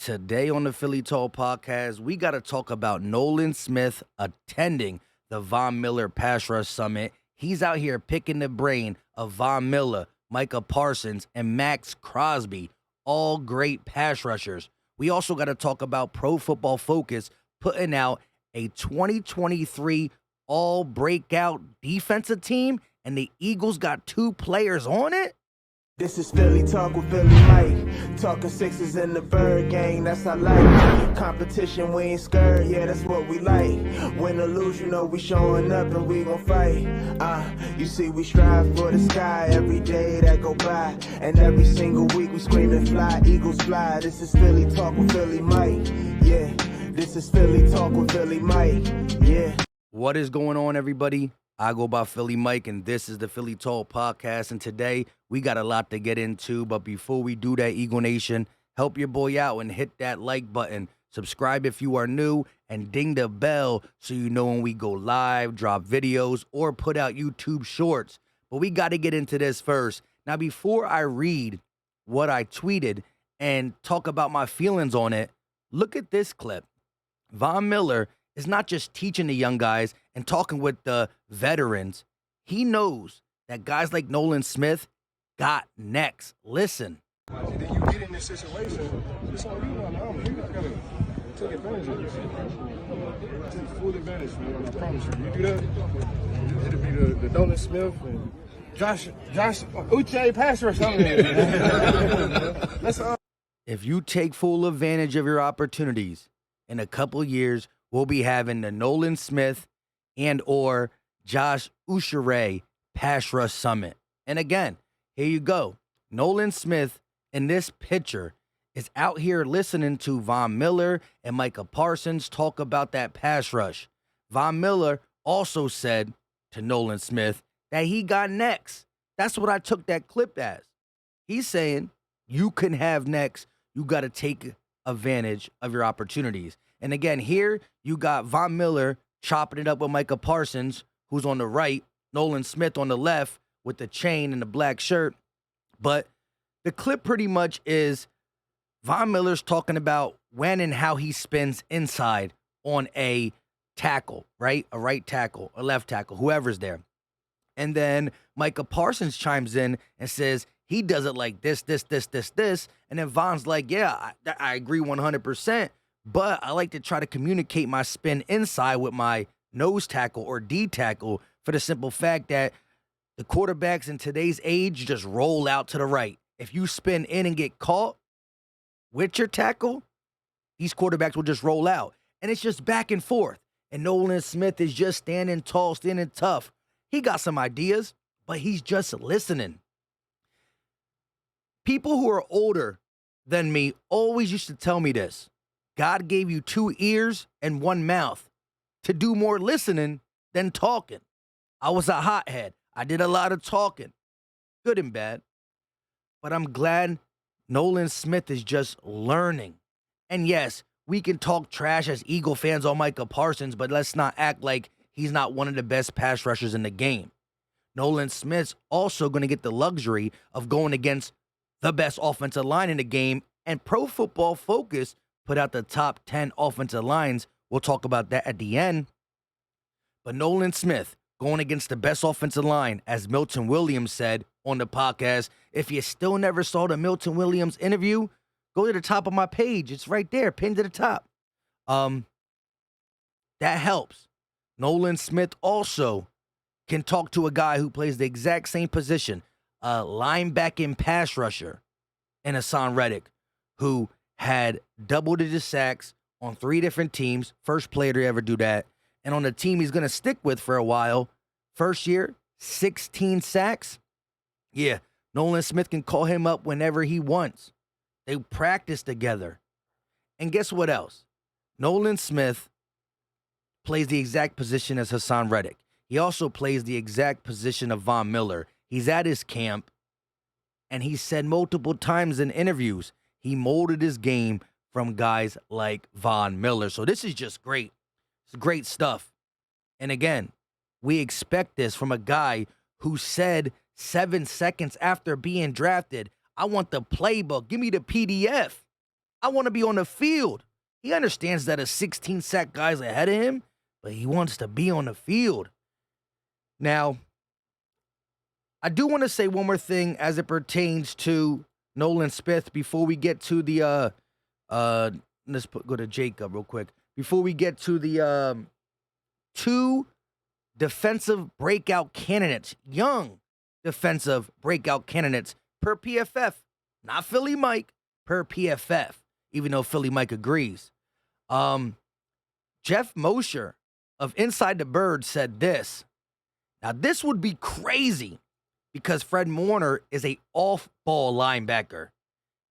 Today on the Philly Tall Podcast, we got to talk about Nolan Smith attending the Von Miller Pass Rush Summit. He's out here picking the brain of Von Miller, Micah Parsons, and Max Crosby, all great pass rushers. We also got to talk about Pro Football Focus putting out a 2023 all breakout defensive team, and the Eagles got 2 players on it. This is Philly Talk with Philly Mike. Talking sixes in the bird gang, that's I like. Competition, we ain't scared, yeah, that's what we like. Win or lose, you know we showing up and we gon' fight. You see we strive for the sky every day that go by. And every single week we screaming fly, Eagles fly. This is Philly Talk with Philly Mike, yeah. This is Philly Talk with Philly Mike, yeah. What is going on, everybody? I go by Philly Mike, and this is the Philly Tall Podcast. And today, we got a lot to get into. But before we do that, Eagle Nation, help your boy out and hit that like button. Subscribe if you are new, and ding the bell so you know when we go live, drop videos, or put out YouTube shorts. But we got to get into this first. Now, before I read what I tweeted and talk about my feelings on it, look at this clip. Von Miller is not just teaching the young guys and talking with the veterans. He knows that guys like Nolan Smith got next. Listen. Then you get in this situation, it's on you now. You gotta take advantage of this. Take full advantage, man. I promise you. You do that, it'll be the Nolan Smith and Josh Uche pass rush. That's all. If you take full advantage of your opportunities, in a couple years, we'll be having the Nolan Smith and or Josh Uche Pass Rush Summit. And again, here you go. Nolan Smith in this picture is out here listening to Von Miller and Micah Parsons talk about that pass rush. Von Miller also said to Nolan Smith that he got next. That's what I took that clip as. He's saying you can have next. You got to take advantage of your opportunities. And again, here you got Von Miller chopping it up with Micah Parsons, who's on the right, Nolan Smith on the left with the chain and the black shirt. But the clip pretty much is Von Miller's talking about when and how he spins inside on a tackle, right? A right tackle, a left tackle, whoever's there. And then Micah Parsons chimes in and says he does it like this. And then Von's like, yeah, I agree 100%. But I like to try to communicate my spin inside with my nose tackle or D tackle for the simple fact that the quarterbacks in today's age just roll out to the right. If you spin in and get caught with your tackle, these quarterbacks will just roll out. And it's just back and forth. And Nolan Smith is just standing tall, standing tough. He got some ideas, but he's just listening. People who are older than me always used to tell me this. God gave you 2 ears and 1 mouth to do more listening than talking. I was a hothead. I did a lot of talking, good and bad. But I'm glad Nolan Smith is just learning. And yes, we can talk trash as Eagle fans on Micah Parsons, but let's not act like he's not one of the best pass rushers in the game. Nolan Smith's also going to get the luxury of going against the best offensive line in the game, and Pro Football Focus put out the top 10 offensive lines. We'll talk about that at the end. But Nolan Smith going against the best offensive line, as Milton Williams said on the podcast. If you still never saw the Milton Williams interview, go to the top of my page. It's right there, pinned to the top. That helps. Nolan Smith also can talk to a guy who plays the exact same position, a linebacking pass rusher, and Hassan Reddick, who had double-digit sacks on 3 different teams. First player to ever do that. And on the team he's going to stick with for a while. First year, 16 sacks. Yeah, Nolan Smith can call him up whenever he wants. They practice together. And guess what else? Nolan Smith plays the exact position as Hassan Reddick. He also plays the exact position of Von Miller. He's at his camp, and he said multiple times in interviews, he molded his game from guys like Von Miller. So this is just great. It's great stuff. And again, we expect this from a guy who said 7 seconds after being drafted, I want the playbook. Give me the PDF. I want to be on the field. He understands that a 16-sack guy's ahead of him, but he wants to be on the field. Now, I do want to say one more thing as it pertains to Nolan Smith before we get to the go to Jacob real quick. Before we get to the two defensive breakout candidates, young defensive breakout candidates per PFF, not Philly Mike, per PFF, even though Philly Mike agrees. Jeff Mosher of Inside the Bird said this. Now, this would be crazy because Fred Warner is a off-ball linebacker.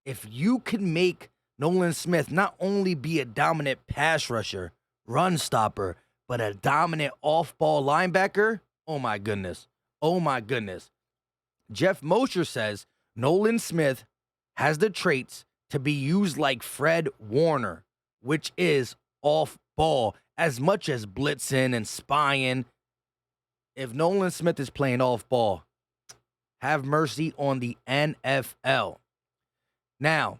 If you can make Nolan Smith not only be a dominant pass rusher, run stopper, but a dominant off-ball linebacker, oh my goodness. Oh my goodness. Jeff Mosher says Nolan Smith has the traits to be used like Fred Warner, which is off-ball, as much as blitzing and spying. If Nolan Smith is playing off-ball, have mercy on the NFL. Now,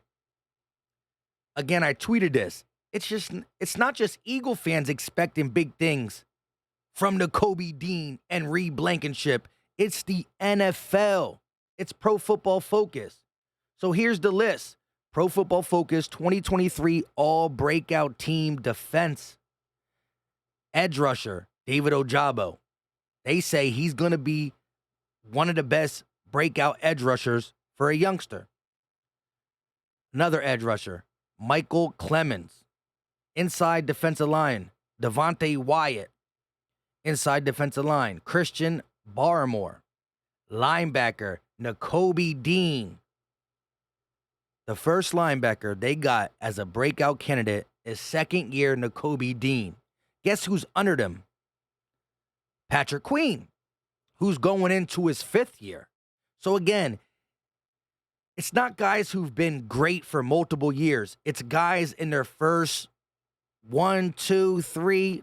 again, I tweeted this. It's not just Eagle fans expecting big things from Nakobe Dean and Reed Blankenship. It's the NFL. It's Pro Football Focus. So here's the list. Pro Football Focus 2023 All Breakout Team Defense. Edge rusher, David Ojabo. They say he's going to be one of the best breakout edge rushers for a youngster. Another edge rusher, Michael Clemens. Inside defensive line, Devontae Wyatt. Inside defensive line, Christian Barmore. Linebacker, Nakobe Dean. The first linebacker they got as a breakout candidate is second-year Nakobe Dean. Guess who's under them? Patrick Queen, who's going into his fifth year. So again, it's not guys who've been great for multiple years. It's guys in their first 2, 3,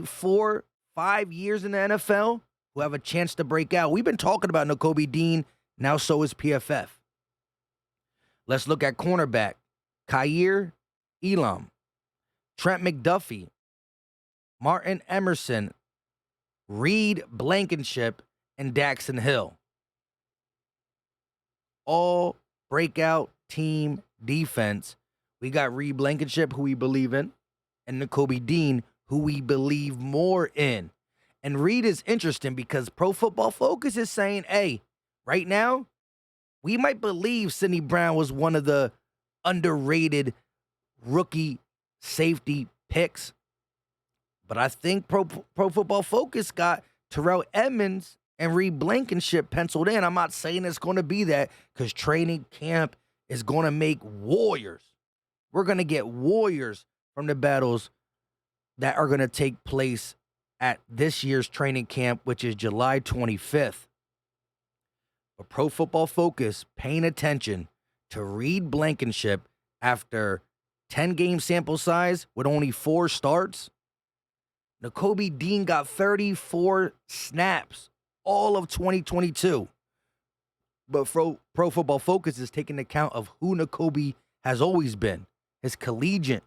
4, 5 years in the NFL who have a chance to break out. We've been talking about Nakobe Dean. Now so is PFF. Let's look at cornerback. Khair Elam, Trent McDuffie, Martin Emerson, Reed Blankenship, and Daxon Hill. All breakout team defense. We got Reed Blankenship, who we believe in, and Nakobe Dean, who we believe more in. And Reed is interesting because Pro Football Focus is saying, hey, right now, we might believe Sidney Brown was one of the underrated rookie safety picks. But I think Pro Football Focus got Terrell Edmonds and Reed Blankenship penciled in. I'm not saying it's going to be that because training camp is going to make warriors. We're going to get warriors from the battles that are going to take place at this year's training camp, which is July 25th. But Pro Football Focus paying attention to Reed Blankenship after 10-game sample size with only 4 starts. Nakobe Dean got 34 snaps all of 2022. But Pro Football Focus is taking account of who Nakobe has always been. His collegiate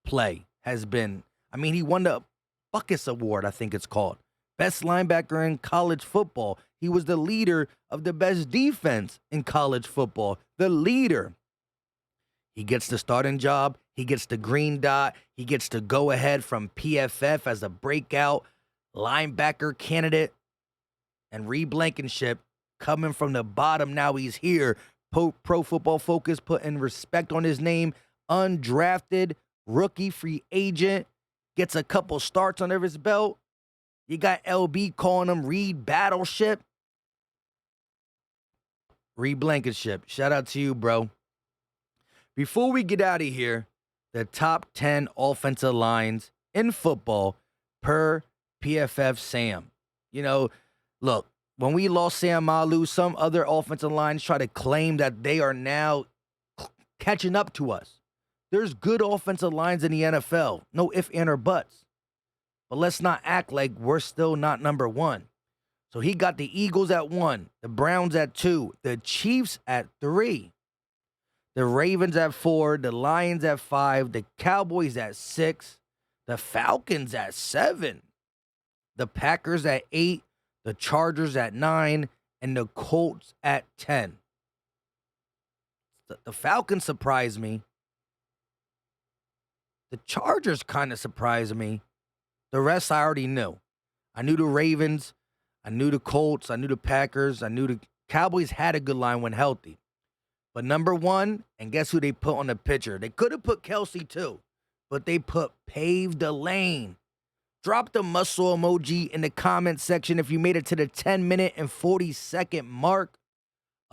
play has been, he won the Buckus Award, I think it's called. Best linebacker in college football. He was the leader of the best defense in college football. The leader. He gets the starting job. He gets the green dot. He gets to go ahead from PFF as a breakout linebacker candidate. And Reed Blankenship coming from the bottom. Now he's here. Pro Football Focus putting respect on his name. Undrafted rookie free agent. Gets a couple starts under his belt. You got LB calling him Reed Battleship. Reed Blankenship. Shout out to you, bro. Before we get out of here, the top 10 offensive lines in football per PFF Sam. Look, when we lost Sam Malu, some other offensive lines try to claim that they are now catching up to us. There's good offensive lines in the NFL. No ifs, ands, or buts. But let's not act like we're still not number one. So he got the Eagles at 1, the Browns at 2, the Chiefs at 3. The Ravens at 4, the Lions at 5, the Cowboys at 6, the Falcons at 7, the Packers at 8, the Chargers at 9, and the Colts at 10. The Falcons surprised me. The Chargers kind of surprised me. The rest I already knew. I knew the Ravens. I knew the Colts. I knew the Packers. I knew the Cowboys had a good line when healthy. But number one, and guess who they put on the pitcher? They could have put Kelsey too, but they put Pave the Lane. Drop the muscle emoji in the comment section if you made it to the 10-minute and 40-second mark.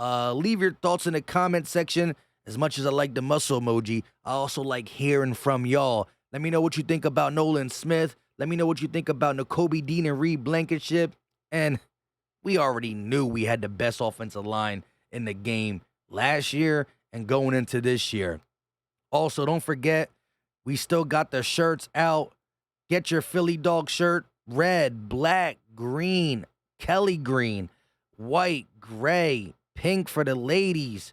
Leave your thoughts in the comment section. As much as I like the muscle emoji, I also like hearing from y'all. Let me know what you think about Nolan Smith. Let me know what you think about Nakobe Dean and Reed Blankenship. And we already knew we had the best offensive line in the game last year and going into this year. Also, don't forget, we still got the shirts out. Get your Philly Dog shirt, red, black, green, Kelly green, white, gray, pink for the ladies.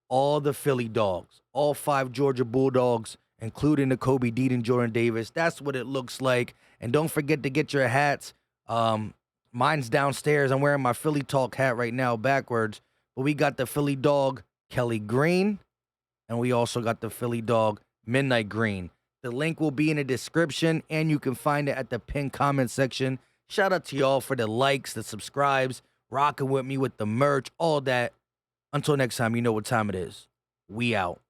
All the Philly Dogs, all 5 Georgia Bulldogs, including Nakobe Dean and Jordan Davis. That's what it looks like. And don't forget to get your hats. Mine's downstairs. I'm wearing my Philly Talk hat right now backwards. But we got the Philly Dog Kelly Green, and we also got the Philly Dog Midnight Green. The link will be in the description, and you can find it at the pinned comment section. Shout out to y'all for the likes, the subscribes, rocking with me with the merch, all that. Until next time, you know what time it is. We out.